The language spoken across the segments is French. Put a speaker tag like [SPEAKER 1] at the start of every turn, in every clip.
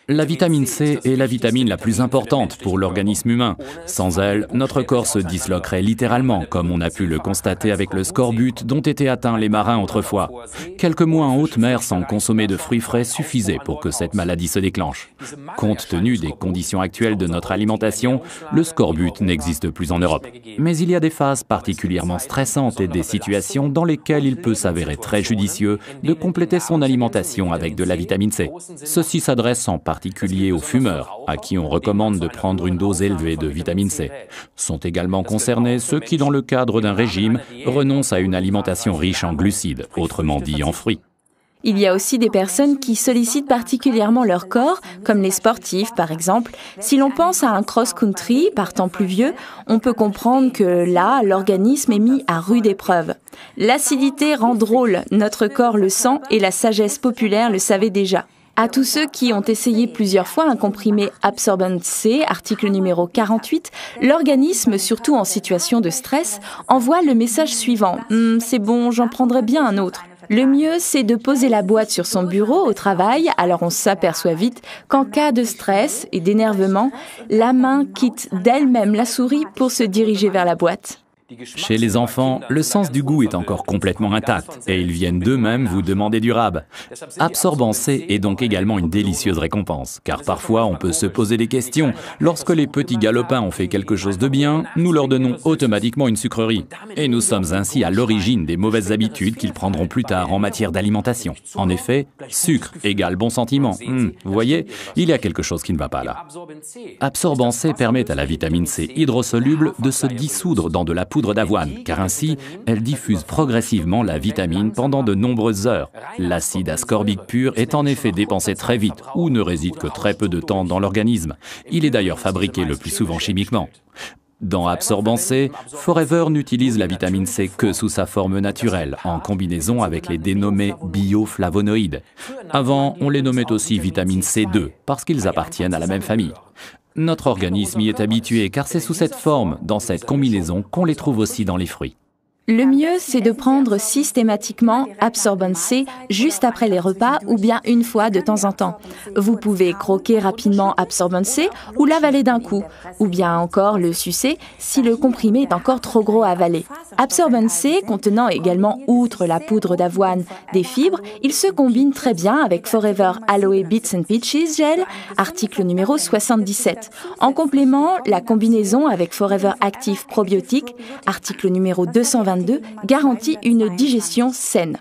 [SPEAKER 1] La vitamine C est la vitamine la plus importante pour l'organisme humain. Sans elle, notre corps se disloquerait littéralement, comme on a pu le constater avec le scorbut dont étaient atteints les marins autrefois. Quelques mois en haute mer sans consommer de fruits frais suffisaient pour que cette maladie se déclenche. Compte tenu des conditions actuelles de notre alimentation, le scorbut n'existe plus en Europe. Mais il y a des phases particulièrement stressantes et des situations dans lesquelles il peut s'avérer très judicieux de compléter son alimentation avec de la vitamine C. Ceci s'adresse en particulier aux fumeurs, à qui on recommande de prendre une dose élevée de vitamine C. Sont également concernés ceux qui, dans le cadre d'un régime, renoncent à une alimentation riche en glucides, autrement dit en fruits.
[SPEAKER 2] Il y a aussi des personnes qui sollicitent particulièrement leur corps, comme les sportifs par exemple. Si l'on pense à un cross-country par temps pluvieux, on peut comprendre que là, l'organisme est mis à rude épreuve. L'acidité rend drôle, notre corps le sent et la sagesse populaire le savait déjà. À tous ceux qui ont essayé plusieurs fois un comprimé Absorbent C, article numéro 48, l'organisme, surtout en situation de stress, envoie le message suivant « C'est bon, j'en prendrai bien un autre ». Le mieux, c'est de poser la boîte sur son bureau au travail, alors on s'aperçoit vite qu'en cas de stress et d'énervement, la main quitte d'elle-même la souris pour se diriger vers la boîte.
[SPEAKER 1] Chez les enfants, le sens du goût est encore complètement intact et ils viennent d'eux-mêmes vous demander du rab. Absorbant C est donc également une délicieuse récompense, car parfois on peut se poser des questions. Lorsque les petits galopins ont fait quelque chose de bien, nous leur donnons automatiquement une sucrerie. Et nous sommes ainsi à l'origine des mauvaises habitudes qu'ils prendront plus tard en matière d'alimentation. En effet, sucre égale bon sentiment. Vous voyez, il y a quelque chose qui ne va pas là. Absorbant C permet à la vitamine C hydrosoluble de se dissoudre dans de la poudre d'avoine, car ainsi, elle diffuse progressivement la vitamine pendant de nombreuses heures. L'acide ascorbique pur est en effet dépensé très vite, ou ne réside que très peu de temps dans l'organisme. Il est d'ailleurs fabriqué le plus souvent chimiquement. Dans Absorbant C, Forever n'utilise la vitamine C que sous sa forme naturelle, en combinaison avec les dénommés bioflavonoïdes. Avant, on les nommait aussi vitamine C2, parce qu'ils appartiennent à la même famille. Notre organisme y est habitué car c'est sous cette forme, dans cette combinaison, qu'on les trouve aussi dans les fruits.
[SPEAKER 2] Le mieux, c'est de prendre systématiquement Absorbent C juste après les repas ou bien une fois de temps en temps. Vous pouvez croquer rapidement Absorbent C ou l'avaler d'un coup, ou bien encore le sucer si le comprimé est encore trop gros à avaler. Absorbent C contenant également, outre la poudre d'avoine, des fibres, il se combine très bien avec Forever Aloe Bits and Peaches Gel, article numéro 77. En complément, la combinaison avec Forever Active Probiotique, article numéro 222, garantit une digestion saine.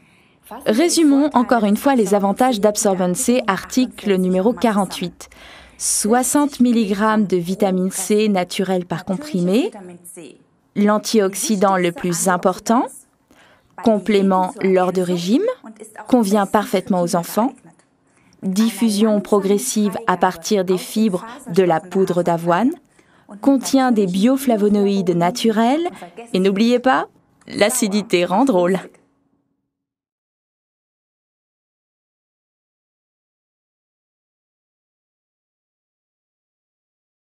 [SPEAKER 2] Résumons encore une fois les avantages d'Absorbent C, article numéro 48. 60 mg de vitamine C naturelle par comprimé, l'antioxydant le plus important, complément lors de régime, convient parfaitement aux enfants, diffusion progressive à partir des fibres de la poudre d'avoine, contient des bioflavonoïdes naturels et n'oubliez pas, l'acidité rend drôle.